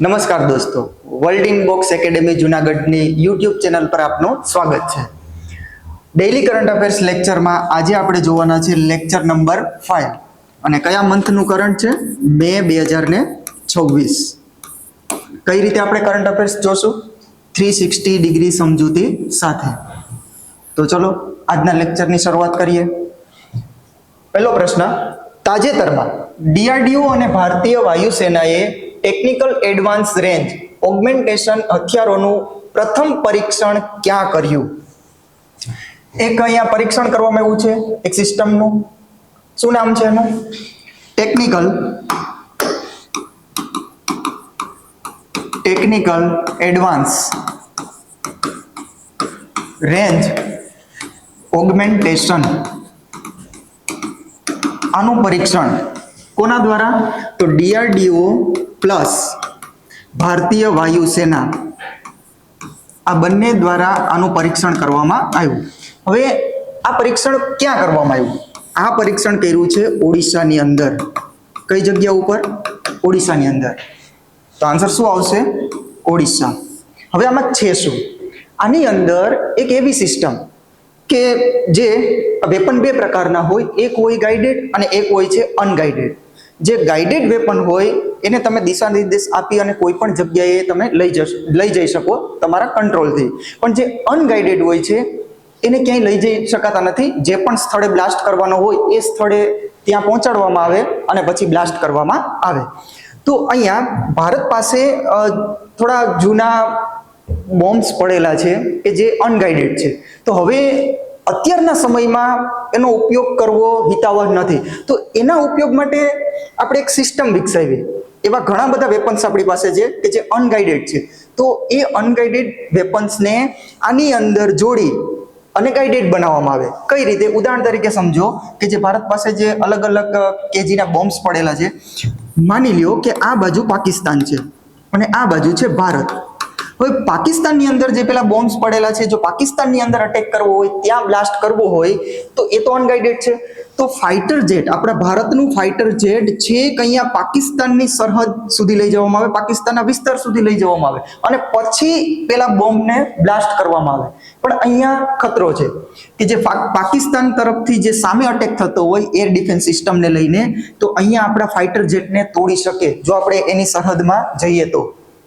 નમસ્કાર દોસ્તો, world in box academy જુનાગઢની યુટ્યુબ ચેનલ પર આપનું સ્વાગત છે. ડેઇલી કરંટ અફેર્સ લેક્ચરમાં આજે આપણે જોવાના છે લેક્ચર નંબર 5 અને કયા મંથનું કરંટ છે? મે 2026. કઈ રીતે આપણે કરંટ અફેર્સ જોશું? 360 ડિગ્રી સમજૂતી સાથે. તો ચલો આજના લેક્ચરની શરૂઆત કરીએ. પહેલો પ્રશ્ન, તાજેતરમાં ડીઆરડીઓ અને ભારતીય વાયુસેનાએ ટેકનિકલ એડવાન્સ રેન્જ ઓગમેન્ટેશન હથિયારોનું પ્રથમ પરીક્ષણ ક્યાં કર્યું? એક અહીંયા પરીક્ષણ કરવામાં આવ્યું છે એક સિસ્ટમનું. શું નામ છે એનું? Technical advance range augmentation. આનું પરીક્ષણ કોના દ્વારા? તો ડીઆરડીઓ પ્લસ ભારતીય વાયુસેના, આ બંને દ્વારા આનું પરીક્ષણ કરવામાં આવ્યું. હવે આ પરીક્ષણ ક્યાં કરવામાં આવ્યું? આ પરીક્ષણ કર્યું છે ઓડિશાની અંદર. કઈ જગ્યા ઉપર? ઓડિશાની અંદર. તો આન્સર શું આવશે? ઓડિશા. હવે આમાં છે શું? આની અંદર એક એવી સિસ્ટમ કે જે વેપન બે પ્રકારના હોય, એક હોય ગાઈડેડ અને એક હોય છે અનગાઈડેડ. જે ગાઈડેડ વેપન હોય એને તમે દિશા નિર્દેશ આપી અને કોઈ પણ જગ્યાએ તમે લઈ જઈ શકો તમારા કંટ્રોલથી. પણ જે અનગાઈડેડ હોય છે એને ક્યાંય લઈ જઈ શકાતા નથી. જે પણ સ્થળે બ્લાસ્ટ કરવાનો હોય એ સ્થળે ત્યાં પહોંચાડવામાં આવે અને પછી બ્લાસ્ટ કરવામાં આવે. તો અહીંયા ભારત પાસે થોડા જૂના બોમ્બ્સ પડેલા છે કે જે અનગાઈડેડ છે. તો હવે અત્યારના સમયમાં એનો ઉપયોગ કરવો હિતાવહ નથી. તો એના ઉપયોગ માટે આપણે એક સિસ્ટમ વિકસાવી. એવા ઘણા બધા વેપન્સ આપણી પાસે છે કે જે અનગાઈડેડ છે. તો એ અનગાઈડેડ વેપન્સને આની અંદર જોડી અને ગાઈડેડ બનાવવામાં આવે. કઈ રીતે? ઉદાહરણ તરીકે સમજો કે જે ભારત પાસે જે અલગ અલગ કેજીના બોમ્બ્સ પડેલા છે, માની લ્યો કે આ બાજુ પાકિસ્તાન છે અને આ બાજુ છે ભારત. હવે પાકિસ્તાનની અંદર જે પેલા બોમ્બ્સ પડેલા છે, જો પાકિસ્તાનની અંદર અટેક કરવો હોય, ત્યાં બ્લાસ્ટ કરવો હોય તો એ તો અનગાઈડેડ છે. તો ફાઇટર જેટ, આપણા ભારતનું ફાઇટર જેટ છે કે અહીંયા પાકિસ્તાનની સરહદ સુધી લઈ જવામાં આવે, પાકિસ્તાનના વિસ્તાર સુધી લઈ જવામાં આવે અને પછી પેલા બોમ્બને બ્લાસ્ટ કરવામાં આવે. પણ અહીંયા ખતરો છે કે જે પાકિસ્તાન તરફથી જે સામે અટેક થતો હોય એર ડિફેન્સ સિસ્ટમને લઈને, તો અહીંયા આપણા ફાઇટર જેટને તોડી શકે. જો આપણે એની સરહદમાં જઈએ તો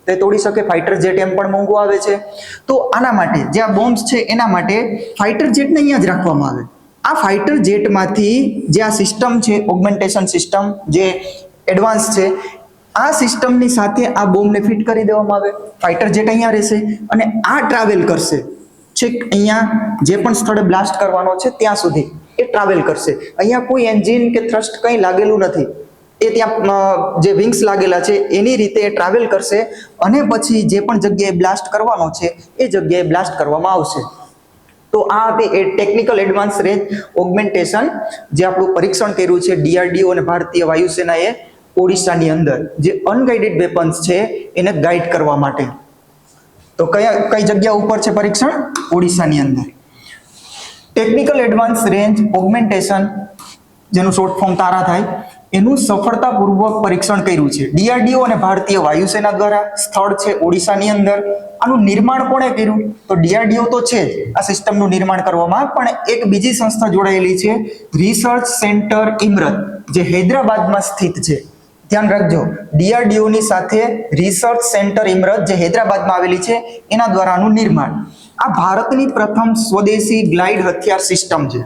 તે તોડી શકે. ફાઇટર જેટ એમ પણ મોંઘું આવે છે. તો આના માટે જે આ બોમ્બ્સ છે એના માટે ફાઇટર જેટને અહીંયા જ રાખવામાં આવે. આ ફાઇટર જેટમાંથી જે આ સિસ્ટમ છે ઓગમેન્ટેશન સિસ્ટમ જે એડવાન્સ છે, આ સિસ્ટમની સાથે આ બોમ્બને ફિટ કરી દેવામાં આવે. ફાઇટર જેટ અહીંયા રહેશે અને આ ટ્રાવેલ કરશે છેક અહીંયા જે પણ સ્થળે બ્લાસ્ટ કરવાનો છે ત્યાં સુધી એ ટ્રાવેલ કરશે. અહીંયા કોઈ એન્જિન કે થ્રસ્ટ કંઈ લાગેલું નથી. એ ત્યાં જે વિંગ્સ લાગેલા છે એની રીતે ટ્રાવેલ કરશે અને પછી જે પણ જગ્યાએ બ્લાસ્ટ કરવાનો છે એ જગ્યાએ બ્લાસ્ટ કરવામાં આવશે. તો આ હતી એ ટેકનિકલ એડવાન્સ રેન્જ ઓગમેન્ટેશન જે આપણું પરીક્ષણ કર્યું છે ડીઆરડીઓ અને ભારતીય વાયુસેનાએ ઓડિશાની અંદર, જે અનગાઈડેડ વેપન્સ છે એને ગાઈડ કરવા માટે. તો કઈ જગ્યા ઉપર છે પરીક્ષણ? ઓડિશાની અંદર. ટેકનિકલ એડવાન્સ રેન્જ ઓગમેન્ટેશન, જેનું શોર્ટ ફોર્મ તારા થાય, એનું સફળતાપૂર્વક પરીક્ષણ કર્યું છે ડીઆરડીઓ અને ભારતીય વાયુસેના દ્વારા. સ્થળ છે ઓડિશાની અંદર. આનું નિર્માણ કોણે કર્યું? તો ડીઆરડીઓ તો છે જ આ સિસ્ટમનું નિર્માણ કરવામાં, પણ એક બીજી સંસ્થા જોડાયેલી છે, રિસર્ચ સેન્ટર ઇમરત, જે હૈદરાબાદમાં સ્થિત છે. ધ્યાન રાખજો, ડીઆરડીઓની સાથે રિસર્ચ સેન્ટર ઇમરત જે હૈદરાબાદમાં આવેલી છે એના દ્વારા આનું નિર્માણ. આ ભારતની પ્રથમ સ્વદેશી ગ્લાઇડ હથિયાર સિસ્ટમ છે.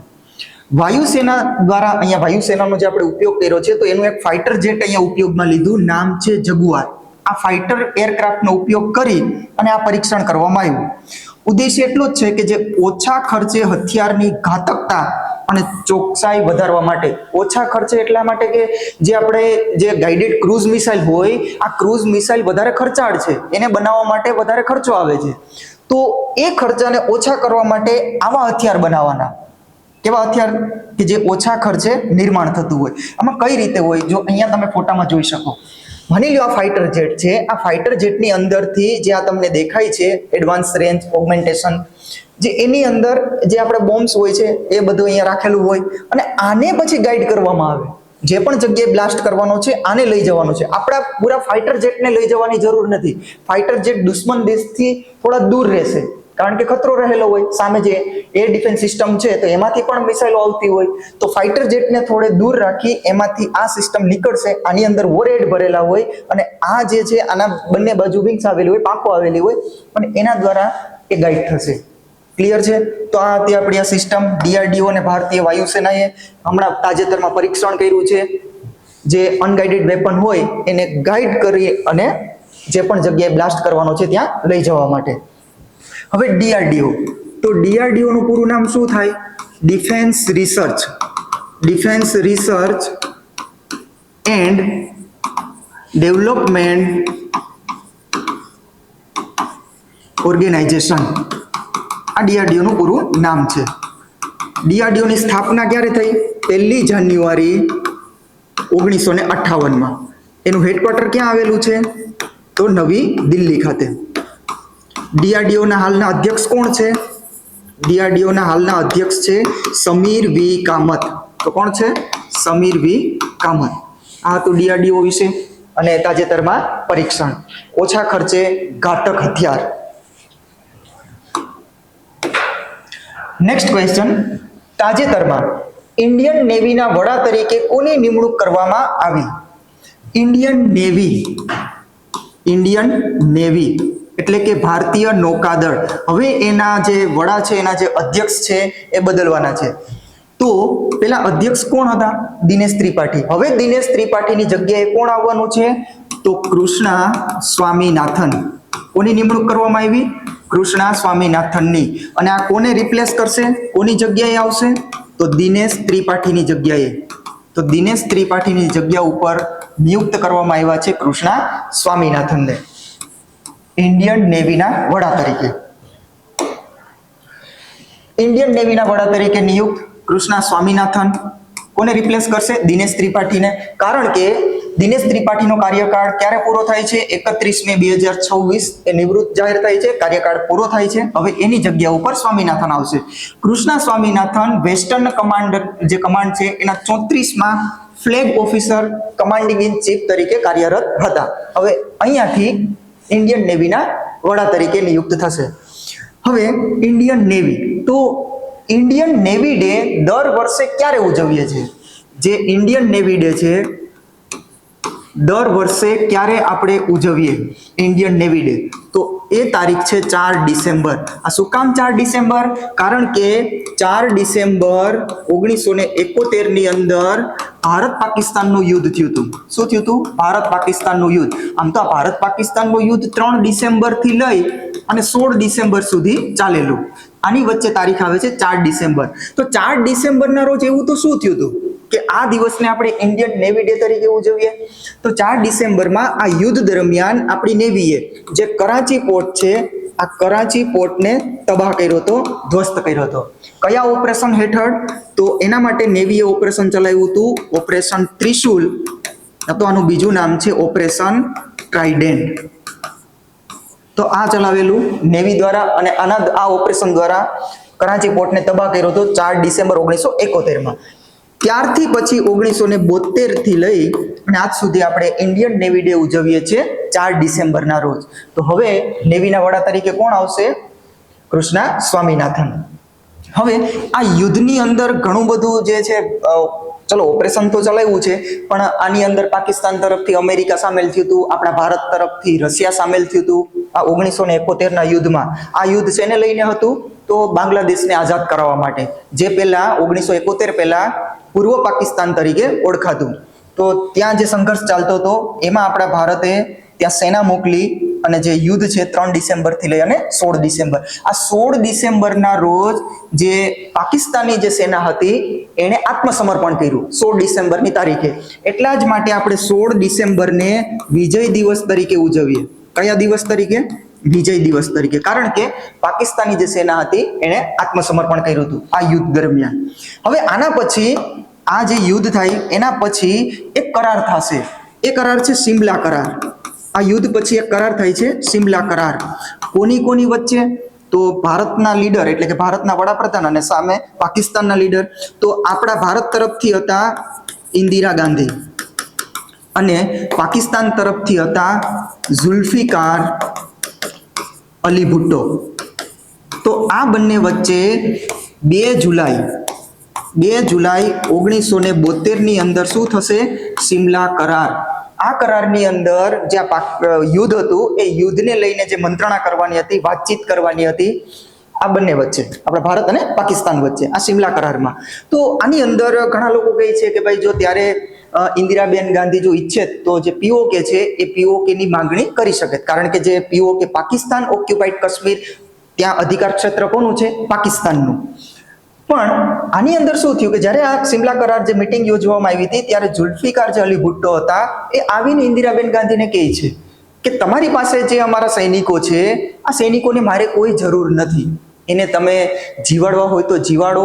વાયુસેના દ્વારા અહીંયા વાયુસેનાનો જે આપણે ઉપયોગ કર્યો છે તો એનું એક ફાઇટર જેટ અહીંયા ઉપયોગમાં લીધું, નામ છે જગુઆર. આ ફાઇટર એરક્રાફ્ટનો ઉપયોગ કરી અને આ પરીક્ષણ કરવામાં આવ્યું. ઉદ્દેશ્ય એટલો જ છે કે જે ઓછા ખર્ચે હથિયારની ઘાતકતા અને ચોકસાઈ વધારવા માટે. ઓછા ખર્ચે એટલા માટે કે જે આપણે જે ગાઈડેડ ક્રૂઝ મિસાઇલ હોય, આ ક્રૂઝ મિસાઇલ વધારે ખર્ચાળ છે, એને બનાવવા માટે વધારે ખર્ચો આવે છે. તો એ ખર્ચાને ઓછા કરવા માટે આવા હથિયાર બનાવવાના. કેવા હથિયાર? કે જે ઓછા ખર્ચે નિર્માણ થતું હોય. આમાં કઈ રીતે હોય? જો અહીંયા તમે ફોટામાં જોઈ શકો. માની લો આ ફાઇટર જેટ છે. આ ફાઇટર જેટની અંદરથી જે આ તમને દેખાય છે એડવાન્સ રેન્જ ઓગમેન્ટેશન, જે એની અંદર જે આપણે બોમ્બ્સ હોય છે એ બધું અહીંયા રાખેલું હોય અને આને પછી ગાઈડ કરવામાં આવે. જે પણ જગ્યાએ બ્લાસ્ટ કરવાનો છે આને લઈ જવાનો છે. આપણા પૂરા ફાઇટર જેટને લઈ જવાની જરૂર નથી. ફાઇટર જેટ દુશ્મન દેશથી થોડા દૂર રહેશે, કારણ કે ખતરો રહેલો હોય, સામે જે એર ડિફેન્સ સિસ્ટમ છે તો એમાંથી પણ મિસાઇલો આવતી હોય, તો ફાઇટર જેટને થોડે દૂર રાખી એમાંથી આ સિસ્ટમ નીકળશે. આની અંદર વોરહેડ ભરેલા હોય અને આ જે છે આના બંને બાજુ વિંગ્સ આવેલી હોય, પાંખો આવેલી હોય અને એના દ્વારા એ ગાઈડ થશે. ક્લિયર છે? તો આ હતી આપણી આ સિસ્ટમ. ડીઆરડીઓ અને ભારતીય વાયુસેનાએ હમણાં તાજેતરમાં પરીક્ષણ કર્યું છે, જે અનગાઇડેડ વેપન હોય એને ગાઈડ કરી અને જે પણ જગ્યાએ બ્લાસ્ટ કરવાનો છે ત્યાં લઈ જવા માટે. હવે ડીઆરડીઓ, તો ડીઆરડીઓ નું પૂરું નામ શું થાય? Defence Research and Development Organisation. આ ડીઆરડીઓ નું પૂરું નામ છે. ડીઆરડીઓ ની સ્થાપના ક્યારે થઈ? 1 જાન્યુઆરી 1958 માં. એનું હેડક્વાર્ટર ક્યાં આવેલું છે? તો નવી દિલ્હી ખાતે. ડીઆરડીઓ ના હાલના અધ્યક્ષ કોણ છે? ડીઆરડીઓ ના હાલના અધ્યક્ષ છે સમીર વી કામત. તો કોણ છે? સમીર વી કામત. આ હતું ડીઆરડીઓ વિશે અને તાજેતરમાં પરીક્ષણ. ઓછા ખર્ચે ઘાતક હથિયાર. નેક્સ્ટ ક્વેશ્ચન, તાજેતરમાં ઇન્ડિયન નેવીના વડા તરીકે કોની નિમણૂક કરવામાં આવી? ઇન્ડિયન નેવી એટલે કે ભારતીય નૌકાદળ. હવે એના જે વડા છે, એના જે અધ્યક્ષ છે એ બદલવાના છે. તો પેલા અધ્યક્ષ કોણ હતા? દિનેશ ત્રિપાઠી. હવે દિનેશ ત્રિપાઠીની જગ્યાએ કોણ આવવાનું છે? તો કૃષ્ણા સ્વામીનાથન. કોની નિમણૂક કરવામાં આવી? કૃષ્ણા સ્વામીનાથનની. અને આ કોને રિપ્લેસ કરશે? કોની જગ્યાએ આવશે? તો દિનેશ ત્રિપાઠીની જગ્યાએ. તો દિનેશ ત્રિપાઠીની જગ્યા ઉપર નિયુક્ત કરવામાં આવ્યા છે કૃષ્ણા સ્વામીનાથનને ઇન્ડિયન નેવીના વડા તરીકે. ઇન્ડિયન નેવીના વડા તરીકે નિયુક્ત કૃષ્ણા સ્વામીનાથન કોને રિપ્લેસ કરશે? દિનેશ ત્રિપાઠીને. કારણ કે દિનેશ ત્રિપાઠીનો કાર્યકાળ ક્યારે પૂરો થાય છે? 31 મે 2026 એ નિવૃત્ત જાહેર થાય છે, કાર્યકાળ પૂરો થાય છે. હવે એની જગ્યા ઉપર સ્વામીનાથન આવશે. કૃષ્ણા સ્વામીનાથન વેસ્ટર્ન કમાન્ડર જે કમાન્ડ છે એના 34માં flag officer commanding in chief તરીકે કાર્યરત હતા. હવે અહીંયાથી ઇન્ડિયન નેવીના વડા તરીકે નિયુક્ત થશે. હવે ઇન્ડિયન નેવી, તો ઇન્ડિયન નેવી ડે દર વર્ષે ક્યારે ઉજવીએ છીએ? જે ઇન્ડિયન નેવી ડે છે દર વર્ષે ક્યારે આપણે ઉજવીએ ઇન્ડિયન નેવી ડે? તો એ તારીખ છે 4 ડિસેમ્બર. આ શું કામ 4 ડિસેમ્બર? કારણ કે 4 ડિસેમ્બર 1971 ની અંદર ભારત પાકિસ્તાનનું યુદ્ધ થયું હતું. શું થયું હતું? ભારત પાકિસ્તાનનું યુદ્ધ. આમ તો આ ભારત પાકિસ્તાનનું યુદ્ધ 3 ડિસેમ્બર થી લઈ અને 16 ડિસેમ્બર સુધી ચાલેલું. આની વચ્ચે તારીખ આવે છે 4 ડિસેમ્બર. તો 4 ડિસેમ્બરના રોજ એવું તો શું થયું હતું કે આ દિવસને આપણે ઇન્ડિયન નેવી ડે તરીકે ઉજવીએ? તો 4 ડિસેમ્બરમાં આ યુદ્ધ દરમિયાન આપણી નેવીએ જે કરાચી પોર્ટ છે, આ કરાચી પોર્ટને તબાહ કર્યો હતો, ધ્વસ્ત કર્યો હતો. કયા ઓપરેશન હેઠળ? તો એના માટે નેવીએ ઓપરેશન ચલાવ્યું હતું, ઓપરેશન ત્રિશુલ. તો આનું બીજું નામ છે ઓપરેશન ટ્રાઇડેન્ટ. તો આ ચલાવેલું નેવી દ્વારા અને આ ઓપરેશન દ્વારા કરાચી પોર્ટને તબાહ કર્યો હતો 4 ડિસેમ્બર 1971માં. ત્યારથી પછી 1972 થી લઈ અને આજ સુધી આપણે ઇન્ડિયન નેવી ડે ઉજવીએ છીએ 4 ડિસેમ્બરના રોજ. તો હવે નેવીના વડા તરીકે કોણ આવશે? કૃષ્ણા સ્વામીનાથન. હવે આ યુદ્ધની અંદર ઘણું બધું જે છે, ચલો ઓપરેશન તો ચલાવ્યું છે, પણ આની અંદર પાકિસ્તાન તરફથી અમેરિકા સામેલ થયું હતું, આપણા ભારત તરફથી રશિયા સામેલ થયું હતું. આ 1971ના યુદ્ધમાં આ યુદ્ધ શેને લઈને હતું? તો બાંગ્લાદેશને આઝાદ કરાવવા માટે, જે પહેલા 1971 પહેલા પૂર્વ પાકિસ્તાન તરીકે ઓળખાતું. તો ત્યાં જે સંઘર્ષ ચાલતો હતો એમાં આપણા ભારતે ત્યાં સેના મોકલી અને જે યુદ્ધ છે 3 ડિસેમ્બર થી લઈ અને 16 ડિસેમ્બર. આ 16 ડિસેમ્બરના રોજ જે પાકિસ્તાની જે સેના હતી એણે આત્મસમર્પણ કર્યું 16 ડિસેમ્બરની તારીખે. એટલા જ માટે આપણે 16 ડિસેમ્બરને વિજય દિવસ તરીકે ઉજવીએ. કયા દિવસ તરીકે? વિજય દિવસ તરીકે. કારણ કે પાકિસ્તાની જે સેના હતી એણે આત્મસમર્પણ કર્યું હતું આ યુદ્ધ દરમિયાન. હવે આના પછી આ જે યુદ્ધ થાય એના પછી એક કરાર થશે. એ કરાર છે સિમલા કરાર. આ યુદ્ધ પછી એક કરાર થાય છે સિમલા કરાર. કોની વચ્ચે? તો ભારતના લીડર એટલે કે ભારતના વડાપ્રધાન અને સામે પાકિસ્તાનના લીડર. તો આપણા ભારત તરફથી હતા ઇન્દિરા ગાંધી અને પાકિસ્તાન તરફથી હતા ઝુલ્ફિકાર અલી ભુટ્ટો. તો આ બંને વચ્ચે 2 જુલાઈ 1972 ની અંદર શું થશે? સિમલા કરાર. આ કરારની અંદર જે યુદ્ધ હતું એ યુદ્ધને લઈને જે મંત્રણા કરવાની હતી, વાતચીત કરવાની હતી આ બંને વચ્ચે, આપણા ભારત અને પાકિસ્તાન વચ્ચે, આ સિમલા કરારમાં. તો આની અંદર ઘણા લોકો કહે છે કે ભાઈ જો ત્યારે ઇન્દિરાબેન ગાંધી જો ઈચ્છે તો જે પીઓકે છે એ પીઓકે ની માંગણી કરી શકે, કારણ કે જે પીઓકે પાકિસ્તાન ઓક્યુપાઈડ કાશ્મીર, ત્યાં અધિકાર ક્ષેત્ર કોનું છે? પાકિસ્તાનનું. પણ આની અંદર શું થયું કે જ્યારે આ સિમલા કરાર જે મીટિંગ યોજવામાં આવી હતી ત્યારે ઝુલ્ફિકાર જે અલી ભુટ્ટો હતા એ આવીને ઇન્દિરાબેન ગાંધીને કહે છે કે તમારી પાસે જે અમારા સૈનિકો છે આ સૈનિકોને મારે કોઈ જરૂર નથી, એને તમે જીવાડવા હોય તો જીવાડો,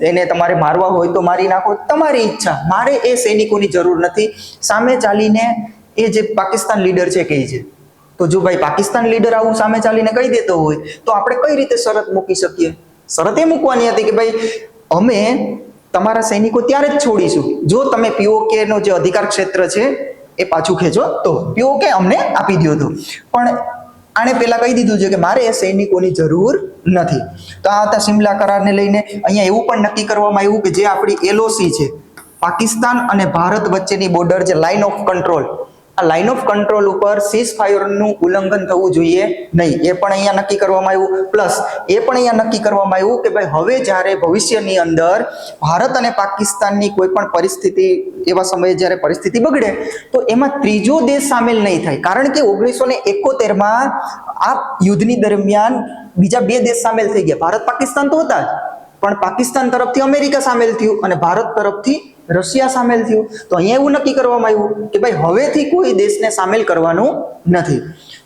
એને તમારે મારવા હોય તો મારી નાખો, તમારી ઈચ્છા, મારે એ સૈનિકોની જરૂર નથી. સામે ચાલીને એ જે પાકિસ્તાન લીડર છે કહે છે. તો જો ભાઈ પાકિસ્તાન લીડર આવું સામે ચાલીને કહી દેતો હોય તો આપણે કઈ રીતે શરત મૂકી શકીએ? શરત એ મૂકવાની હતી કે ભાઈ અમે તમારા સૈનિકો ત્યારે જ છોડીશું જો તમે પીઓકે નો જે અધિકાર ક્ષેત્ર છે એ પાછું ખેંચો, તો પીઓકે અમને આપી દો. તો પણ આણે પહેલા કહી દીધું છે કે મારે એ સૈનિકોની જરૂર નથી. તો આ હતા સિમલા કરારને લઈને. અહીંયા એવું પણ નક્કી કરવામાં આવ્યું કે જે આપણી એલઓસી છે, પાકિસ્તાન અને ભારત વચ્ચેની બોર્ડર, જે લાઇન ઓફ કંટ્રોલ, આ લાઇન ઓફ કંટ્રોલ ઉપર સીઝ ફાયરનું ઉલ્લંઘન થવું જોઈએ નહીં, એ પણ અહીંયા નક્કી કરવામાં આવ્યું. પ્લસ એ પણ અહીંયા નક્કી કરવામાં આવ્યું કે ભાઈ હવે જ્યારે ભવિષ્યની અંદર ભારત અને પાકિસ્તાનની કોઈ પણ પરિસ્થિતિ, એવા સમયે જ્યારે પરિસ્થિતિ બગડે તો એમાં ત્રીજો દેશ સામેલ નહીં થાય, કારણ કે 1971માં આ યુદ્ધની દરમિયાન બીજા 2 દેશ સામેલ થઈ ગયા. ભારત પાકિસ્તાન તો હતા જ, પણ પાકિસ્તાન તરફથી અમેરિકા સામેલ થયું અને ભારત તરફથી રશિયા સામેલ થયું. તો અહીંયા એવું નક્કી કરવામાં આવ્યું કે ભાઈ હવેથી કોઈ દેશને સામેલ કરવાનું નથી.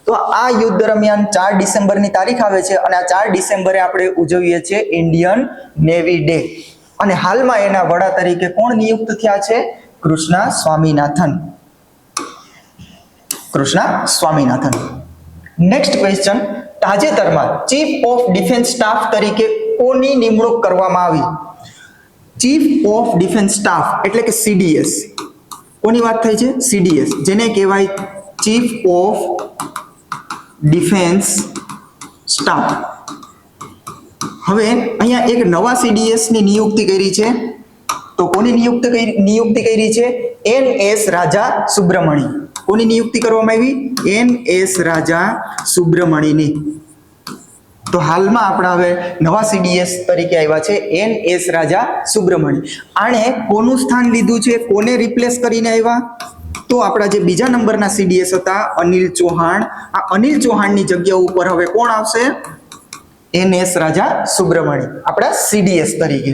તો આ યુદ્ધ દરમિયાન 4 ડિસેમ્બરની તારીખ આવે છે અને આ 4 ડિસેમ્બરે આપણે ઉજવીએ છીએ ઇન્ડિયન નેવી ડે. અને હાલમાં એના વડા તરીકે કોણ નિયુક્ત થયા છે? કૃષ્ણા સ્વામીનાથન. નેક્સ્ટ ક્વેશ્ચન, તાજેતરમાં ચીફ ઓફ ડિફેન્સ સ્ટાફ તરીકે કોની નિમણૂક કરવામાં આવી? ચીફ ઓફ ડિફેન્સ સ્ટાફ એટલે કે સીડીએસ. કોની વાત થઈ છે? સીડીએસ, જેને કહેવાય ચીફ ઓફ ડિફેન્સ સ્ટાફ. હવે અહીંયા એક નવા સીડીએસ ની નિયુક્તિ કરી છે. તો કોની નિયુક્તિ કરી છે? NS રાજા સુબ્રમણી. કોની નિયુક્તિ કરવામાં આવી? NS રાજા સુબ્રમણીની. તો હાલમાં આપણા હવે નવા સીડીએસ તરીકે આવ્યા છે NS રાજા સુબ્રમણી. આણે કોનું સ્થાન લીધું છે? કોને રિપ્લેસ કરીને આવ્યા? તો આપણા જે બીજા નંબરના સીડીએસ હતા અનિલ ચૌહાણ, આ અનિલ ચૌહાણની જગ્યા ઉપર હવે કોણ આવશે? NS રાજા સુબ્રમણી આપણા સીડીએસ તરીકે.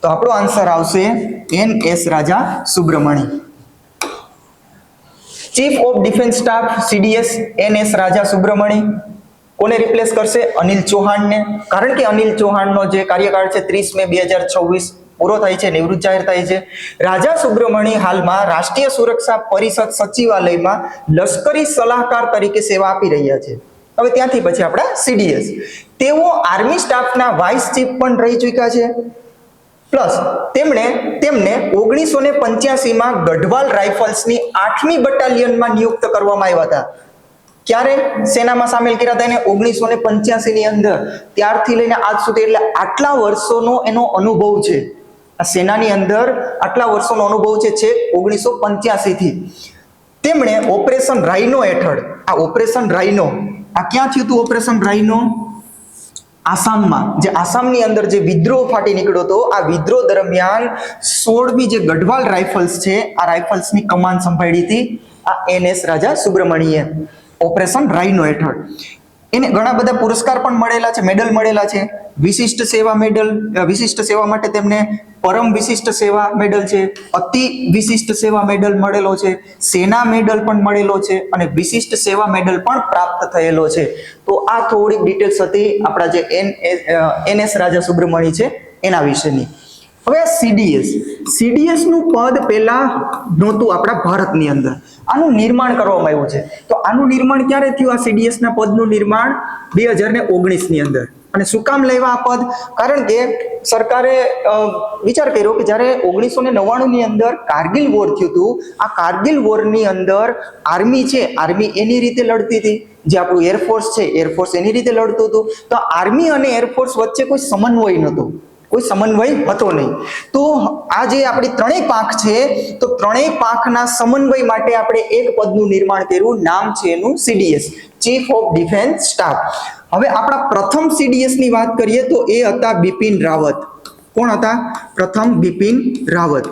તો આપણો આન્સર આવશે NS Raja Subramani. Chief of defence staff CDS NS Raja Subramani કોને રિપ્લેસ કરશે? અનિલ ચૌહાણને. કારણ કે અનિલ ચૌહાણનો જે કાર્યકાળ છે 30 મે 2026 પૂરો થાય છે, નિવૃત્ત જાહેર થાય છે. રાજા સુબ્રમણી હાલમાં રાષ્ટ્રીય સુરક્ષા પરિષદ સચિવાલયમાં લશ્કરી સલાહકાર તરીકે સેવા આપી રહ્યા છે. હવે ત્યાંથી પછી આપણા સીડીએસ, તેઓ આર્મી સ્ટાફના વાઇસ ચીફ પણ રહી ચૂક્યા છે. પ્લસ તેમને 1985માં ગઢવાલ રાઇફલ્સની 8મી બટાલિયનમાં નિયુક્ત કરવામાં આવ્યા હતા. ક્યારે સેનામાં સામેલ કર્યા હતા? એને 1985 ની અંદર. ત્યારથી લઈને આજ સુધી, એટલે આટલા વર્ષોનો એનો અનુભવ છે આ સેનાની અંદર, આટલા વર્ષોનો અનુભવ છે 1985 થી. તેમણે ઓપરેશન રાઇનો હેઠળ, આ ઓપરેશન રાઇનો, આ ક્યાં થયું હતું ઓપરેશન રાઇનો? આસામમાં. જે આસામની અંદર જે વિદ્રોહ ફાટી નીકળ્યો હતો, આ વિદ્રોહ દરમિયાન 16મી જે ગઢવાલ રાઇફલ્સ છે આ રાઇફલ્સની કમાન સંભાળી હતી આ NS રાજા સુબ્રમણીએ ઓપરેશન રાઇનો હેઠળ. એને ઘણા બધા પુરસ્કાર પણ મળેલા છે, મેડલ મળેલા છે. વિશિષ્ટ સેવા મેડલ, વિશિષ્ટ સેવા માટે તેમને પરમ વિશિષ્ટ સેવા મેડલ છે, અતિ વિશિષ્ટ સેવા મેડલ મળેલો છે, સેના મેડલ પણ મળેલો છે અને વિશિષ્ટ સેવા મેડલ પણ પ્રાપ્ત થયેલો છે. તો આ થોડીક ડિટેલ્સ હતી આપણા જે NS રાજા સુબ્રમણી છે એના વિશેની. હવે સીડીએસ નું પદ પહેલા નહોતું આપણા ભારતની અંદર. આનું નિર્માણ કરવામાં આવ્યું છે. તો આનું નિર્માણ ક્યારે થયું? આ સીડીએસ ના પદનું નિર્માણ 2019 ની અંદર. અને શું કામ લેવા આ પદ? કારણ કે સરકારે વિચાર કર્યો કે જ્યારે 1999 ની અંદર કારગિલ વોર થયું હતું, આ કારગિલ વોરની અંદર આર્મી છે, આર્મી એની રીતે લડતી હતી, જે આપણું એરફોર્સ છે, એરફોર્સ એની રીતે લડતું હતું. તો આર્મી અને એરફોર્સ વચ્ચે કોઈ સમન્વય નહોતો, કોઈ સમન્વય હતો નહીં. તો આ જે આપણી ત્રણેય પાંખ છે, તો ત્રણેય પાંખના સમન્વય માટે આપણે એક પદનું નિર્માણ કર્યું. નામ છે એનું CDS, chief of defence staff. હવે આપણા પ્રથમ CDS ની વાત કરીએ તો એ હતા બિપિન રાવત. કોણ હતા? પ્રથમ બિપિન રાવત.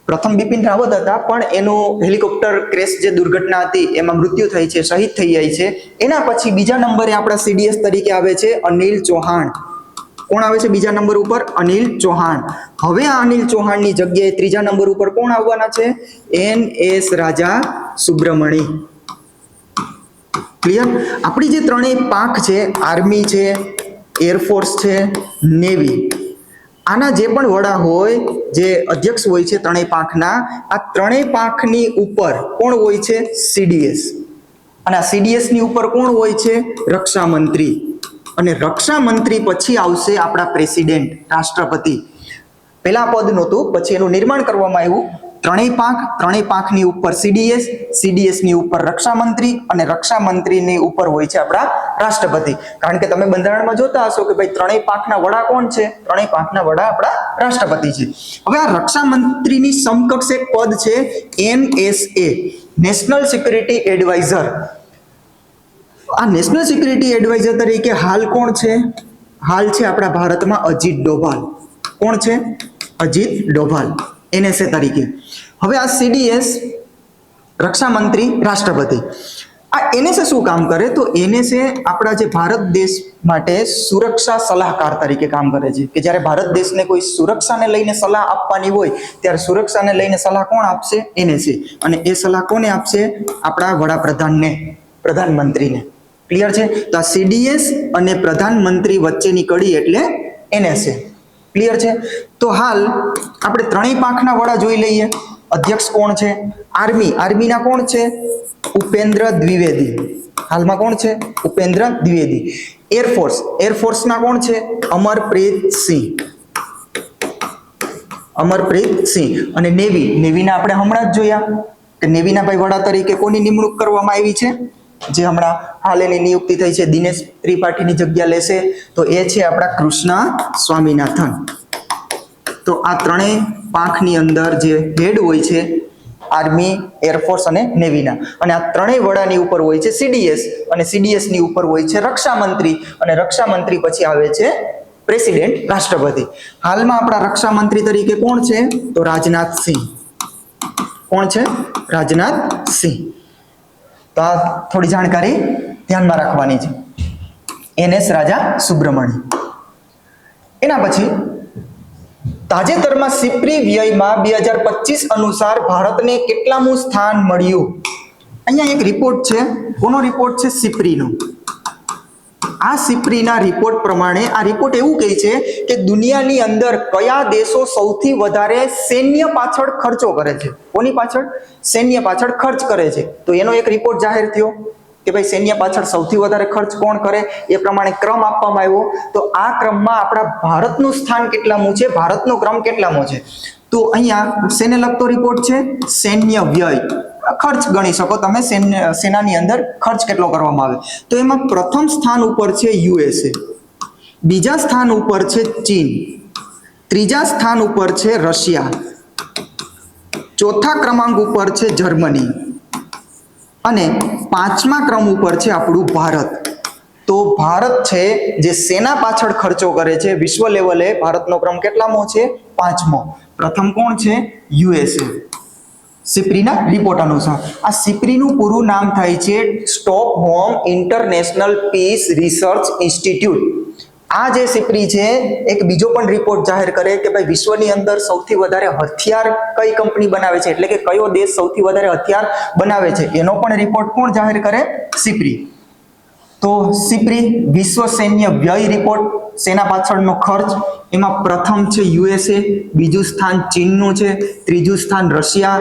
પ્રથમ બિપિન રાવત હતા, પણ એનું હેલિકોપ્ટર ક્રેશ જે દુર્ઘટના હતી એમાં મૃત્યુ થઈ છે, શહીદ થઈ જાય છે. એના પછી બીજા નંબરે આપણા CDS તરીકે આવે છે અનિલ ચૌહાણ. કોણ આવે છે બીજા નંબર ઉપર? અનિલ ચૌહાણ. હવે આ અનિલ ચૌહાણની જગ્યાએ ત્રીજા નંબર ઉપર કોણ આવવાના છે? NS રાજા સુબ્રમણી. ક્લિયર? આપણી જે ત્રણેય પાંખ છે, આર્મી છે, એરફોર્સ છે, નેવી, આના જે પણ વડા હોય, જે અધ્યક્ષ હોય છે ત્રણેય પાંખના, આ ત્રણેય પાંખની ઉપર કોણ હોય છે? CDS. અને આ CDS ની ઉપર કોણ હોય છે? રક્ષા મંત્રી. અને રક્ષા મંત્રી પછી આવશે આપણા પ્રેસિડેન્ટ, રાષ્ટ્રપતિ. પહેલા પદ નહોતું, પછી એનું નિર્માણ કરવામાં આવ્યું. ત્રણેય પાંખની ઉપર CDS, CDS ની ઉપર રક્ષા મંત્રી, અને રક્ષા મંત્રીની ઉપર હોય છે આપણા રાષ્ટ્રપતિ. કારણ કે તમે બંધારણમાં જોતા હશો કે ભાઈ ત્રણેય પાંખના વડા કોણ છે? ત્રણેય પાંખના વડા આપણા રાષ્ટ્રપતિ છે. હવે આ રક્ષા મંત્રીની સમકક્ષ એક પદ છે NSA, નેશનલ સિક્યુરિટી એડવાઇઝર. આ નેશનલ સિક્યુરિટી એડવાઇઝર તરીકે હાલ કોણ છે? હાલ છે આપણા ભારતમાં અજીત ડોભાલ. કોણ છે? અજીત ડોભાલ, NSA તરીકે. હવે આ CDS, રક્ષા મંત્રી, રાષ્ટ્રપતિ. આ NSA શું કામ કરે? તો NSA આપણા જે ભારત દેશ માટે સુરક્ષા સલાહકાર તરીકે કામ કરે છે. કે જ્યારે ભારત દેશને કોઈ સુરક્ષાને લઈને સલાહ આપવાની હોય, ત્યારે સુરક્ષાને લઈને સલાહ કોણ આપશે? NSA. અને એ સલાહ કોને આપશે? આપણા વડાપ્રધાનને, પ્રધાનમંત્રીને. ક્લિયર છે? તો આ CDS અને પ્રધાનમંત્રી વચ્ચેની કડી એટલે NSA. ક્લિયર છે? તો હાલ આપણે ત્રણેય પાંખના વડા જોઈ લઈએ. અધ્યક્ષ કોણ છે? આર્મી, આર્મીના કોણ છે? ઉપેન્દ્ર દ્વિવેદી. હાલમાં કોણ છે? ઉપેન્દ્ર દ્વિવેદી. એરફોર્સ, એરફોર્સના કોણ છે? અમરપ્રીત સિંહ. અમરપ્રીત સિંહ. અને નેવી, નેવીના આપણે હમણાં જ જોયા કે નેવીના ભાઈ વડા તરીકે કોની નિમણૂક કરવામાં આવી છે? જે હમણાં હાલ એની નિયુક્તિ થઈ છે, દિનેશ ત્રિપાઠીની જગ્યા લેશે, તો એ છે આપણા કૃષ્ણા સ્વામીનાથન. તો આ ત્રણેય પાંખની અંદર જે હેડ હોય છે, આર્મી, એરફોર્સ અને નેવીના, અને આ ત્રણેય વડાની ઉપર હોય છે CDS, અને CDS ની ઉપર હોય છે રક્ષા મંત્રી, અને રક્ષા મંત્રી પછી આવે છે પ્રેસિડેન્ટ, રાષ્ટ્રપતિ. હાલમાં આપણા રક્ષા મંત્રી તરીકે કોણ છે? તો રાજનાથ સિંહ. કોણ છે? રાજનાથ સિંહ. તો આ થોડી જાણકારી ધ્યાનમાં રાખવાની છે. NS રાજા સુબ્રમણી. એના પછી તાજેતરમાં સિપ્રી વ્યયમાં 2025 અનુસાર ભારતને કેટલામું સ્થાન મળ્યું? અહીંયા એક રિપોર્ટ છે. કોનો રિપોર્ટ છે? સિપ્રીનો. આ સિપ્રીના રિપોર્ટ પ્રમાણે, આ રિપોર્ટ એવું કહે છે કે દુનિયાની અંદર કયા દેશો સૌથી વધારે સૈન્ય પાછળ ખર્ચો કરે છે? કોની પાછળ? સૈન્ય પાછળ ખર્ચ કરે છે. તો એનો એક રિપોર્ટ જાહેર થયો કે ભાઈ સૈન્ય પાછળ સૌથી વધારે ખર્ચ કોણ કરે? એ પ્રમાણે ક્રમ આપવામાં આવ્યો. તો આ ક્રમમાં આપણા ભારતનું સ્થાન કેટલામું છે? ભારતનો ક્રમ કેટલામો છે? તો અહીંયા શેને લગતો રિપોર્ટ છે? સૈન્ય વ્યય, ખર્ચ ગણી શકો તમે, સેનાની અંદર ખર્ચ કેટલો કરવામાં આવે. તો એમાં પ્રથમ સ્થાન ઉપર છે USA, બીજા સ્થાન ઉપર છે ચીન, ત્રીજા સ્થાન ઉપર છે રશિયા, ચોથા ક્રમાંક ઉપર છે જર્મની, અને પાંચમા ક્રમ ઉપર છે આપણું ભારત. તો ભારત છે જે સેના પાછળ ખર્ચો કરે છે, વિશ્વ લેવલે ભારતનો ક્રમ કેટલામો છે? પાંચમો. પ્રથમ કોણ છે? USA, સિપ્રીના રિપોર્ટ અનુસાર. આ સિપ્રીનું પૂરું નામ થાય છે Stockholm International Peace Research Institute. આ જે સિપ્રી છે એક બીજો પણ રિપોર્ટ જાહેર કરે કે ભાઈ વિશ્વની અંદર સૌથી વધારે હથિયાર કઈ કંપની બનાવે છે, એટલે કે કયો દેશ સૌથી વધારે હથિયાર બનાવે છે, એનો પણ રિપોર્ટ કોણ જાહેર કરે? સિપ્રી. તો સિપ્રી વિશ્વ સૈન્ય વ્યય રિપોર્ટ, સેના પાછળનો ખર્ચ, એમાં પ્રથમ છે USA, બીજું સ્થાન ચીનનું છે, ત્રીજું સ્થાન રશિયા,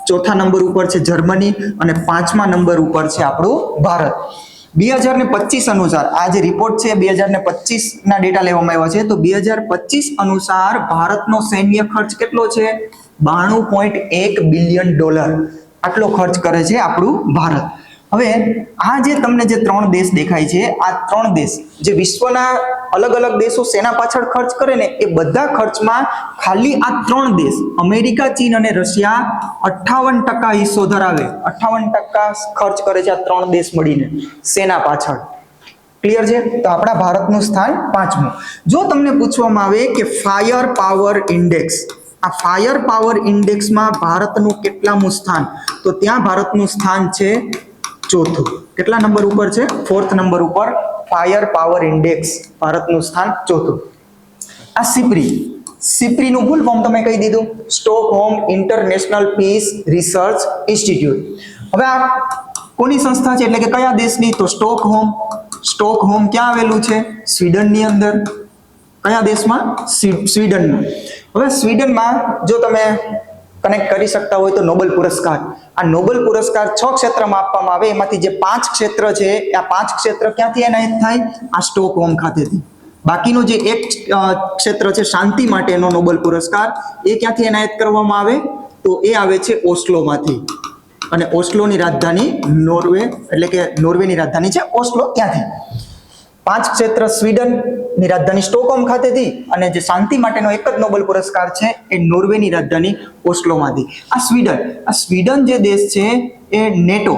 ચોથા નંબર ઉપર છે જર્મની, અને પાંચમા નંબર ઉપર છે આપણું ભારત. 2025 અનુસાર આ જે રિપોર્ટ છે 2025 ના ડેટા લેવામાં આવ્યા છે. તો 2025 અનુસાર ભારતનો સૈન્ય ખર્ચ કેટલો છે? $92.1 બિલિયન. આટલો ખર્ચ કરે છે આપણું ભારત. હવે આ જે તમને જે 3 દેશ દેખાય છે, આ 3 દેશ જે વિશ્વના અલગ અલગ દેશો સેના પાછળ ખર્ચ કરે ને, એ બધા ખર્ચમાં ખાલી આ 3 દેશ અમેરિકા, ચીન અને રશિયા 58% હિસ્સો ધરાવે. 58% ખર્ચ કરે છે આ 3 દેશ મળીને સેના પાછળ. ક્લિયર છે? તો આપણા ભારતનું સ્થાન 5મું. જો તમને પૂછવામાં આવે કે ફાયર પાવર ઇન્ડેક્સ, આ ફાયર પાવર ઇન્ડેક્સમાં ભારતનું કેટલામું સ્થાન? તો ત્યાં ભારતનું સ્થાન છે 4થું. કેટલા નંબર ઉપર છે? 4th નંબર ઉપર ફાયર પાવર ઇન્ડેક્સ ભારતનું સ્થાન 4થું. આ સિપ્રીનું ફૂલ ફોર્મ તમે કહી દીધું, Stockholm International Peace Research Institute. હવે આ કોની સંસ્થા છે, એટલે કે કયા દેશની? તો સ્ટોકહોમ ક્યાં આવેલું છે? સ્વીડનની અંદર. કયા દેશમાં? સ્વીડનમાં. હવે સ્વીડનમાં જો તમે કનેક્ટ કરી શકતા હોય તો નોબેલ પુરસ્કાર, આ નોબેલ પુરસ્કાર 6 ક્ષેત્રમાં આપવામાં આવે. એમાંથી જે 5 ક્ષેત્ર છે, આ 5 ક્ષેત્ર ક્યાંથી એનાયત થાય? આ સ્ટોકહોમ ખાતેથી. બાકીનો જે એક ક્ષેત્ર છે શાંતિ માટેનો નોબેલ પુરસ્કાર, એ ક્યાંથી એનાયત કરવામાં આવે? તો એ આવે છે ઓસ્લોમાંથી. અને ઓસ્લોની રાજધાની નોર્વે, એટલે કે નોર્વેની રાજધાની છે ઓસ્લો, ત્યાંથી. 5 ક્ષેત્ર સ્વીડનની રાજધાની સ્ટોકહોમ ખાતેથી, અને જે શાંતિ માટેનો એક જ નોબેલ પુરસ્કાર છે એ નોર્વેની રાજધાની ઓસ્લોમાંથી. આ સ્વીડન જે દેશ છે એ નેટો,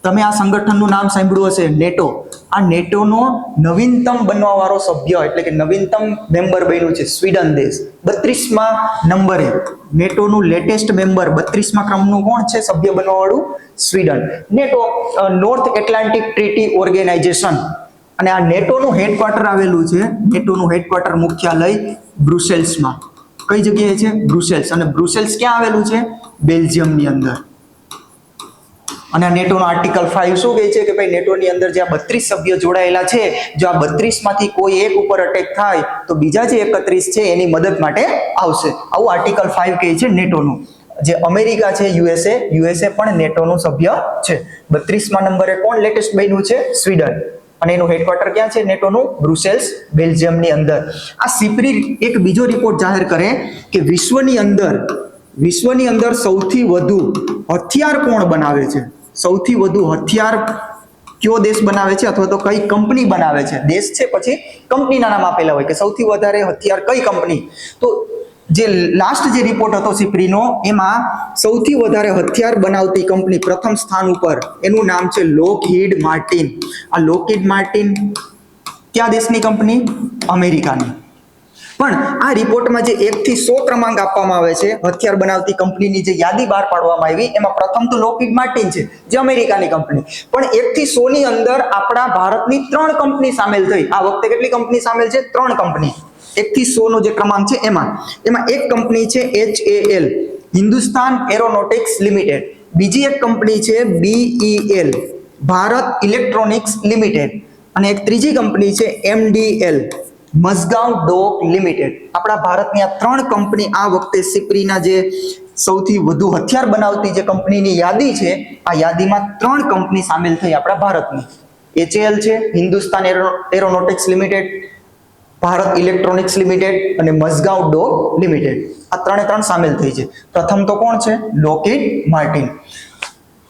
તમે આ સંગઠનનું નામ સાંભળ્યું હશે, નેટો. આ નેટોનો નવીનતમ બનવાવાળો સભ્ય, એટલે કે નવીનતમ મેમ્બર બન્યું છે સ્વીડન દેશ. 32મા નંબરે નેટોનું લેટેસ્ટ મેમ્બર, 32મા ક્રમનું કોણ છે સભ્ય બનવાવાળું? Sweden. NATO north Atlantic treaty organisation. અને આ નેટોનું હેડક્વાર્ટર આવેલું છે, નેટોનું હેડક્વાર્ટર મુખ્યાલય બ્રુસેલ્સમાં. કઈ જગ્યાએ છે? બ્રુસેલ્સ. અને બ્રુસેલ્સ ક્યાં આવેલું છે? બેલ્જિયમની અંદર. અને આ નેટોનો આર્ટિકલ 5 શું કહે છે કે ભાઈ નેટોની અંદર જે આ 32 સભ્યો જોડાયેલા છે, જો આ 32 માંથી કોઈ એક ઉપર અટેક થાય તો બીજા જે 31 છે એની મદદ માટે આવશે. આવું આર્ટિકલ 5 કહે છે નેટોનું. જે અમેરિકા છે, યુએસએ પણ નેટોનું સભ્ય છે. 32મા નંબરે કોણ લેટેસ્ટ બન્યું છે? સ્વીડન. અને એનું હેડક્વાર્ટર ક્યાં છે નેટોનું? બ્રુસેલ્સ, બેલ્જિયમની અંદર. આ સિપ્રી એક બીજો રિપોર્ટ જાહેર કરે કે વિશ્વની અંદર સૌથી વધુ હથિયાર કોણ બનાવે છે? સૌથી વધુ હથિયાર કયો દેશ બનાવે છે, અથવા તો કઈ કંપની બનાવે છે? દેશ છે પછી કંપનીના નામ આપેલા હોય કે સૌથી વધારે હથિયાર કઈ કંપની. તો જે લાસ્ટ જે રિપોર્ટ હતો સિપ્રીનો, એમાં સૌથી વધારે હથિયાર બનાવતી કંપની પ્રથમ સ્થાન ઉપર, એનું નામ છે લોકહીડ માર્ટિન. આ લોકહીડ માર્ટિન કયા દેશની કંપની? અમેરિકાની. પણ આ રિપોર્ટમાં જે 1 થી 100 ક્રમાંક આપવામાં આવે છે હથિયાર બનાવતી કંપનીની જે યાદી બહાર પાડવામાં આવી, એમાં પ્રથમ તો લોકહીડ માર્ટિન છે, જે અમેરિકાની કંપની. પણ 1 થી 100 ની અંદર આપણા ભારતની 3 કંપની સામેલ થઈ. આ વખતે કેટલી કંપની સામેલ છે? 3 કંપની. 1 થી 100 નો જે ક્રમાંક છે એમાં એક કંપની છે HAL, હિન્દુસ્તાન એરોનોટિક્સ લિમિટેડ. બીજી એક કંપની છે BEL, ભારત ઇલેક્ટ્રોનિક્સ લિમિટેડ. અને એક ત્રીજી કંપની છે MDL, મઝગાંવ ડોક લિમિટેડ. આપણા ભારતની આ 3 કંપની આ વખતે સિપ્રીના જે સૌથી વધુ હથિયાર બનાવતી જે કંપનીની યાદી છે, આ યાદીમાં 3 કંપની સામેલ થઈ આપણા ભારતની. HAL છે, Hindustan aeronautics limited, Bharat electronics limited અને મઝગાંવ ડોક લિમિટેડ. આ 3 સામેલ થઈ છે. પ્રથમ તો કોણ છે? લોકહીડ માર્ટિન.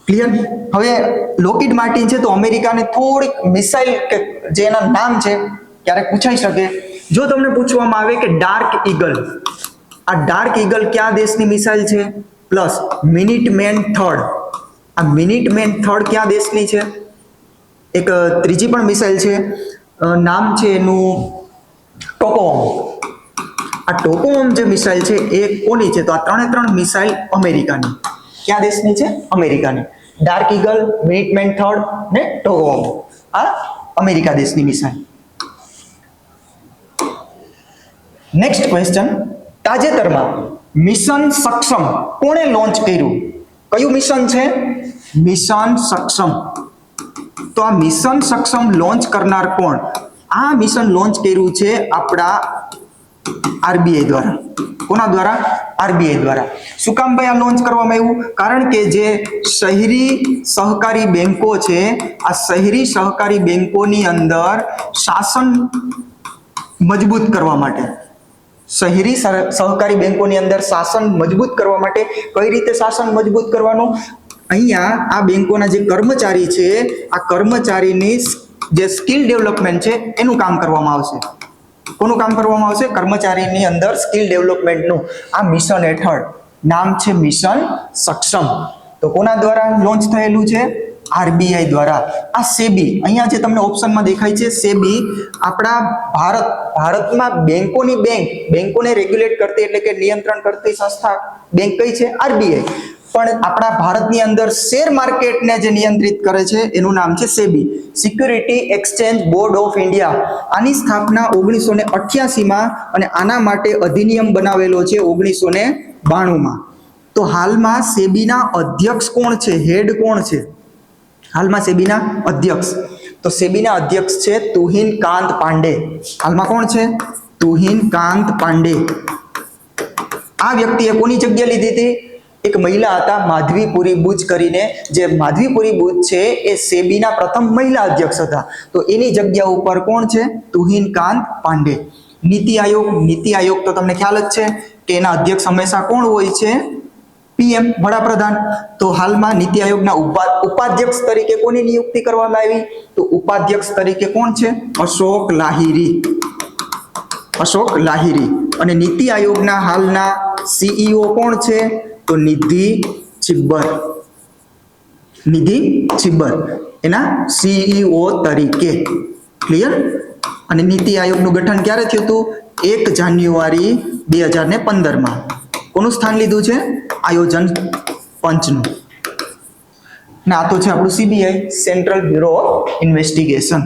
ક્લિયર? હવે લોકહીડ માર્ટિન છે તો અમેરિકાને થોડીક મિસાઇલ કે જે એના નામ છે ક્યારેક પૂછાઈ શકે. જો તમને પૂછવામાં આવે કે ડાર્ક ઈગલ, આ ડાર્ક ઈગલ કયા દેશની મિસાઇલ છે? પ્લસ મિનિટમેન થર્ડ, આ મિનિટમેન થર્ડ કયા દેશની છે? એક ત્રીજી પણ મિસાઇલ છે, નામ છે એનું ટોકોમ. આ ટોકોમ જે મિસાઇલ છે એ કોની છે? તો આ 3 મિસાઇલ અમેરિકાની. કયા દેશની છે? અમેરિકાની. ડાર્ક ઈગલ, મિનિટમેન થર્ડ ને ટોકોમ, આ અમેરિકા દેશની મિસાઇલ. નેક્સ્ટ ક્વેશ્ચન, તાજેતરમાં મિશન સક્ષમ કોણે લોન્ચ કર્યું? કયું મિશન છે? મિશન સક્ષમ. તો આ મિશન સક્ષમ લોન્ચ કરનાર કોણ? આ મિશન લોન્ચ કર્યું છે આપણા RBI દ્વારા. કોના દ્વારા? આરબીઆઈ દ્વારા. શું કામ ભાઈ આ લોન્ચ કરવામાં આવ્યું? કારણ કે જે શહેરી સહકારી બેંકો છે, આ શહેરી સહકારી બેંકોની અંદર શાસન મજબૂત કરવા માટે, શહેરી સહકારી બેંકોની અંદર શાસન મજબૂત કરવા માટે કઈ રીતે શાસન મજબૂત કરવાનું? અહીંયા આ બેંકોના જે કર્મચારી છે, આ કર્મચારીની જે સ્કિલ ડેવલપમેન્ટ છે એનું કામ કરવામાં આવશે. કોનું કામ કરવામાં આવશે? કર્મચારીની અંદર સ્કિલ ડેવલપમેન્ટનું. આ મિશન હેઠળ નામ છે મિશન સક્ષમ. તો કોના દ્વારા લોન્ચ થયેલું છે? આરબીઆઈ દ્વારા. આ સેબી, અહીંયા જે તમને ઓપ્શનમાં દેખાય છે સેબી, આપણા ભારતમાં બેંકોને રેગ્યુલેટ કરતી એટલે કે નિયંત્રણ કરતી સંસ્થા બેંક કઈ છે? આરબીઆઈ. પણ આપણા ભારતની અંદર શેર માર્કેટને જે નિયંત્રિત કરે છે એનું નામ છે SEBI, security exchange board of India. આની સ્થાપના 1988માં અને આના માટે અધિનિયમ બનાવેલો છે 1992માં. તો હાલમાં સેબીના અધ્યક્ષ કોણ છે? હેડ કોણ છે હાલમાં સેબીના અધ્યક્ષ? તો સેબીના અધ્યક્ષ છે તુહિન કાંત પાંડે. હાલમાં કોણ છે? તુહિન કાંત પાંડે. આ વ્યક્તિએ કોની જગ્યા લીધી હતી? એક મહિલા હતા માધવીપુરી બુચ કરીને. જે માધવીપુરી બુચ છે એ સેબીના પ્રથમ મહિલા અધ્યક્ષ હતા. તો એની જગ્યા ઉપર કોણ છે? તુહિન કાંત પાંડે. નીતિ આયોગ તો તમને ખ્યાલ જ છે કે એના અધ્યક્ષ હંમેશા કોણ હોય છે? પીએમ, વડાપ્રધાન. તો હાલમાં નીતિ આયોગના ઉપાધ્યક્ષ તરીકે કોની નિયુક્તિ કરવામાં આવી? તો ઉપાધ્યક્ષ તરીકે કોણ છે? અશોક લાહિરી. અને નીતિ આયોગના હાલના સીઈઓ કોણ છે? તો નિધિ છિબ્બર એના સીઈઓ તરીકે. ક્લિયર? અને નીતિ આયોગનું ગઠન ક્યારે થયું હતું? 1 જાન્યુઆરી 2015માં. કોનું સ્થાન લીધું છે? આયોજન પંચનું. ને આ તો છે આપણું CBI, central bureau of investigation.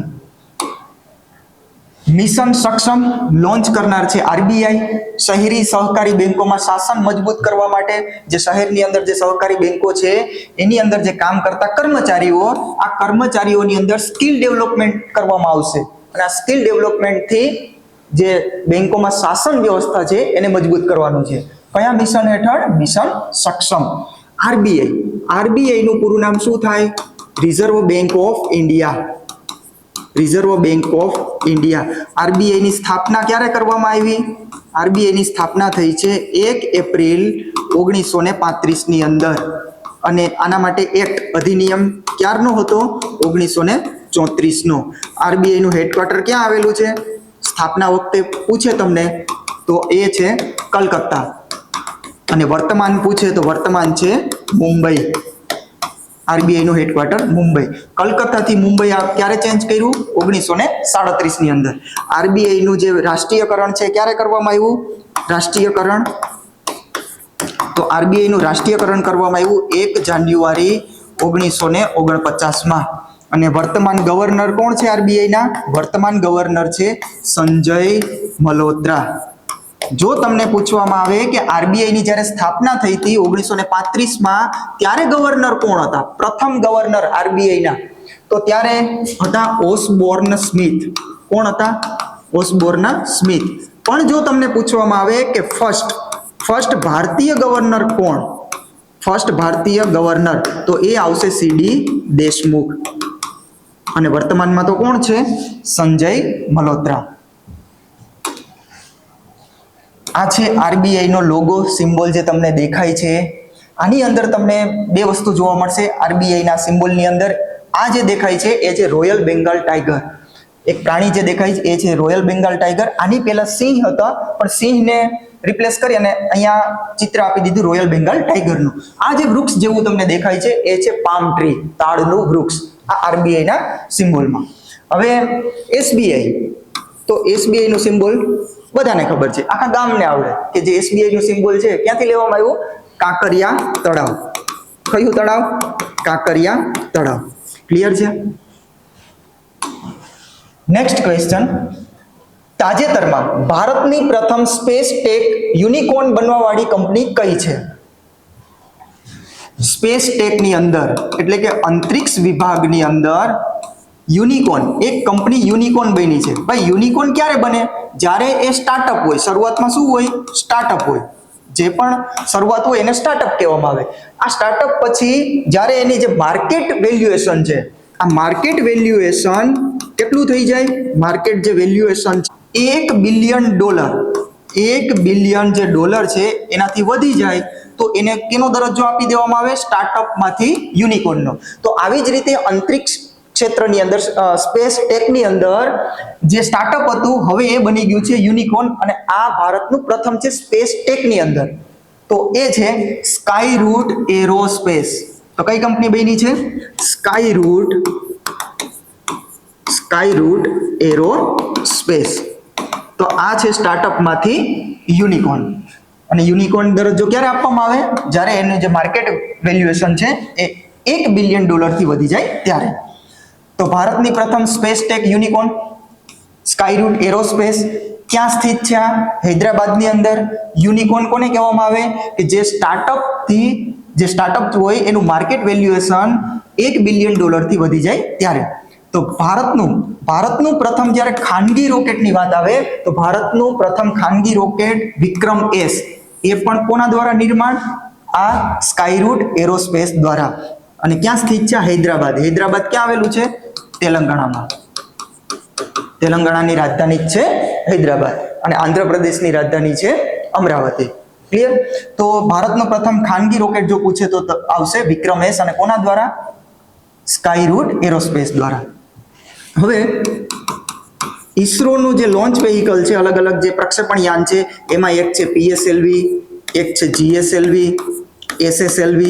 Mission સક્ષમ લોન્ચ કરનાર છે આરબીઆઈ. શહેરી સહકારી બેંકોમાં શાસન મજબૂત કરવા માટે જે શહેરની અંદર જે સહકારી બેંકો છે એની અંદર જે કામ કરતા કર્મચારીઓ, આ કર્મચારીઓની અંદર સ્કિલ ડેવલપમેન્ટ કરવામાં આવશે. અને આ સ્કિલ ડેવલપમેન્ટથી જે બેંકોમાં શાસન વ્યવસ્થા છે એને મજબૂત કરવાનું છે. કયા મિશન હેઠળ? મિશન સક્ષમ. આરબીઆઈ નું પૂરું નામ શું થાય? Reserve bank of India. RBI ની સ્થાપના ક્યારે કરવામાં આવી? આરબીઆઈ ની સ્થાપના થઈ છે 1 એપ્રિલ 1935 ની અંદર. અને આના માટે એક્ટ, અધિનિયમ ક્યારનો હતો? 1934 નો. આરબીઆઈ નું હેડક્વાર્ટર ક્યાં આવેલું છે? સ્થાપના વખતે પૂછે તમને તો એ છે કલકત્તા. અને વર્તમાન પૂછે તો વર્તમાન છે મુંબઈ. આરબીઆઈ નું હેડક્વાર્ટર મુંબઈ. કલકત્તાથી મુંબઈ ક્યારે ચેન્જ કર્યું? 1937 ની અંદર. આરબીઆઈ નું જે રાષ્ટ્રીયકરણ છે ક્યારે કરવામાં આવ્યું? રાષ્ટ્રીયકરણ, તો આરબીઆઈ નું રાષ્ટ્રીયકરણ કરવામાં આવ્યું 1 જાન્યુઆરી 1949માં. અને વર્તમાન ગવર્નર કોણ છે આરબીઆઈ ના? વર્તમાન ગવર્નર છે સંજય મલ્હોત્રા. જો તમને પૂછવામાં આવે કે આરબીઆઈ ની જ્યારે સ્થાપના થઈ હતી 1935માં, ત્યારે ગવર્નર કોણ હતા? પ્રથમ ગવર્નર આરબીઆઈ ના, તો ત્યારે હતા ઓસબોર્ન સ્મિથ. કોણ હતા? Osborne Smith. પણ જો તમને પૂછવામાં આવે કે ફર્સ્ટ ભારતીય ગવર્નર કોણ? ફર્સ્ટ ભારતીય ગવર્નર, તો એ આવશે સીડી દેશમુખ. અને વર્તમાનમાં તો કોણ છે? સંજય મલ્હોત્રા. આ છે આરબીઆઈ નો લોગો, સિમ્બોલ જે તમને દેખાય છે. આની અંદર તમને બે વસ્તુ જોવા મળશે. આરબીઆઈ ના સિમ્બોલની અંદર આ જે દેખાય છે એ છે રોયલ બેંગાલ ટાઈગર. એક પ્રાણી જે દેખાય છે એ છે રોયલ બેંગાલ ટાઈગર. આની પહેલા સિંહ હતા, પણ સિંહને રિપ્લેસ કરી અને અહીંયા ચિત્ર આપી દીધું રોયલ બેંગાલ ટાઈગરનું. આ જે વૃક્ષ જેવું તમને દેખાય છે એ છે પામ ટ્રી, તાડનું વૃક્ષ. આ આરબીઆઈ ના સિમ્બોલમાં. હવે એસબીઆઈ, તો એસબીઆઈ નું સિમ્બોલ બધાને ખબર છે, આખા ગામને આવડે કે જે એસબીઆઈ નું સિમ્બોલ છે ક્યાંથી લેવામાં આવ્યું? કાંકરિયા તળાવ. કયું તળાવ? કાંકરિયા તળાવ. ક્લિયર છે? Next question. તાજેતરમાં ભારતની પ્રથમ સ્પેસ ટેક યુનિકોર્ન બનવાવાળી કંપની કઈ છે? સ્પેસ ટેક ની અંદર એટલે કે અંતરિક્ષ વિભાગની અંદર યુનિકોર્ન, એક કંપની યુનિકોર્ન બની છે. ભાઈ યુનિકોર્ન ક્યારે બને? જ્યારે એ સ્ટાર્ટઅપ હોય, શરૂઆતમાં શું હોય? સ્ટાર્ટઅપ હોય. જે પણ શરૂઆત હોય એને સ્ટાર્ટઅપ કહેવામાં આવે. આ સ્ટાર્ટઅપ પછી જ્યારે એની જે માર્કેટ વેલ્યુએશન છે, આ માર્કેટ વેલ્યુએશન કેટલું થઈ જાય? માર્કેટ જે વેલ્યુએશન $1 બિલિયન, $1 બિલિયન જે ડોલર છે એનાથી વધી જાય તો એને કેનો દરજ્જો આપી દેવામાં આવે? સ્ટાર્ટઅપમાંથી યુનિકોર્નનો. તો આવી જ રીતે અંતરિક્ષ ક્ષેત્રની અંદર, સ્પેસ ટેકની અંદર જે સ્ટાર્ટઅપ હતું હવે એ બની ગયું છે યુનિકોર્ન, અને આ ભારતનું પ્રથમ છે સ્પેસ ટેકની અંદર. તો એ છે સ્કાયરૂટ એરોસ્પેસ. તો કઈ કંપની બની છે? સ્કાયરૂટ એરોસ્પેસ. તો આ છે સ્ટાર્ટઅપમાંથી યુનિકોર્ન. અને યુનિકોર્ન દરજ્જો ક્યારે આપવામાં આવે? જ્યારે એનું જે માર્કેટ વેલ્યુએશન છે એ $1 બિલિયન થી વધી જાય ત્યારે. તો ભારતની પ્રથમ સ્પેસ ટેક યુનિકોર્ન સ્કાયરૂટ એરોસ્પેસ ક્યાં સ્થિત છે? હૈદરાબાદની અંદર. યુનિકોર્ન કોને કહેવામાં આવે? કે જે સ્ટાર્ટઅપ હોય એનું માર્કેટ વેલ્યુએશન $1 બિલિયન થી વધી જાય ત્યારે. તો ભારતનું પ્રથમ જ્યારે ખાનગી રોકેટની વાત આવે તો ભારતનું પ્રથમ ખાનગી રોકેટ વિક્રમ એસ, એ પણ કોના દ્વારા નિર્માણ? આ સ્કાયરૂટ એરોસ્પેસ દ્વારા. અને ક્યાં સ્થિત છે? હૈદરાબાદ. હૈદરાબાદ ક્યાં આવેલું છે? તેલંગાણામાં. તેલંગાણાની રાજધાની છે હૈદરાબાદ અને આંધ્રપ્રદેશની રાજધાની છે અમરાવતી. ક્લિયર? તો ભારતનો પ્રથમ ખાનગી રોકેટ જો પૂછે તો આવશે વિક્રમ એસ, અને કોના દ્વારા? સ્કાયરૂટ એરોસ્પેસ દ્વારા. હવે ઈસરોનું જે લોન્ચ વેહિકલ છે, અલગ અલગ જે પ્રક્ષેપણ યાન છે, એમાં એક છે PSLV, એક છે GSLV, SSLV.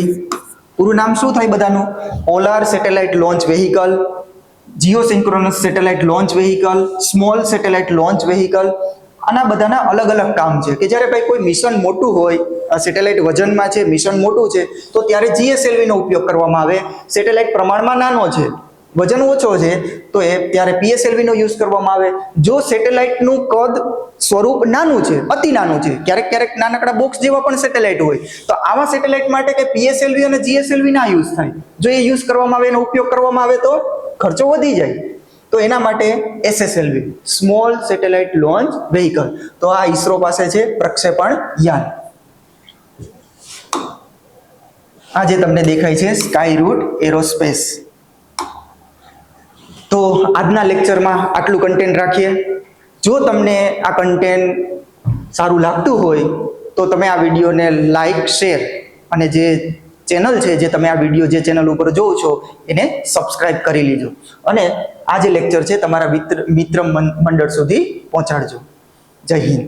પૂરું નામ શું થાય બધાનું? Polar satellite launch vehicle, geosynchronous satellite launch vehicle, small satellite launch vehicle. આના બધાના અલગ અલગ કામ છે કે જ્યારે ભાઈ કોઈ મિશન મોટું હોય, સેટેલાઇટ વજનમાં છે, મિશન મોટું છે, તો ત્યારે GSLV નો ઉપયોગ કરવામાં આવે. સેટેલાઇટ પ્રમાણમાં નાનો છે, વજન ઓછો છે, તો ત્યારે PSLV નો યુઝ કરવામાં આવે. જો સેટેલાઇટનું કદ સ્વરૂપ નાનું છે, અતિ નાનું છે, ક્યારેક નાનકડા બોક્સ જેવા પણ સેટેલાઇટ હોય, તો આવા સેટેલાઇટ માટે કે PSLV અને GSLV ના યુઝ થાય. જો એ યુઝ કરવામાં આવે, એનો ઉપયોગ કરવામાં આવે તો ખર્ચો વધી જાય. તો એના માટે SSLV, small satellite launch vehicle. તો આ ઈસરો પાસે છે પ્રક્ષેપણ યાન. આ જે તમને દેખાય છે સ્કાયરૂટ એરોસ્પેસ. તો આજના લેક્ચરમાં આટલું કન્ટેન્ટ રાખીએ. જો તમને આ કન્ટેન્ટ સારું લાગતું હોય તો તમે આ વિડીયોને લાઈક, શેર, અને જે ચેનલ છે, જે તમે આ વિડીયો જે ચેનલ ઉપર જોવો છો એને સબસ્ક્રાઇબ કરી લીજો. અને આ જે લેક્ચર છે તમારા મિત્ર મંડળ સુધી પહોંચાડજો. જય હિન્દ.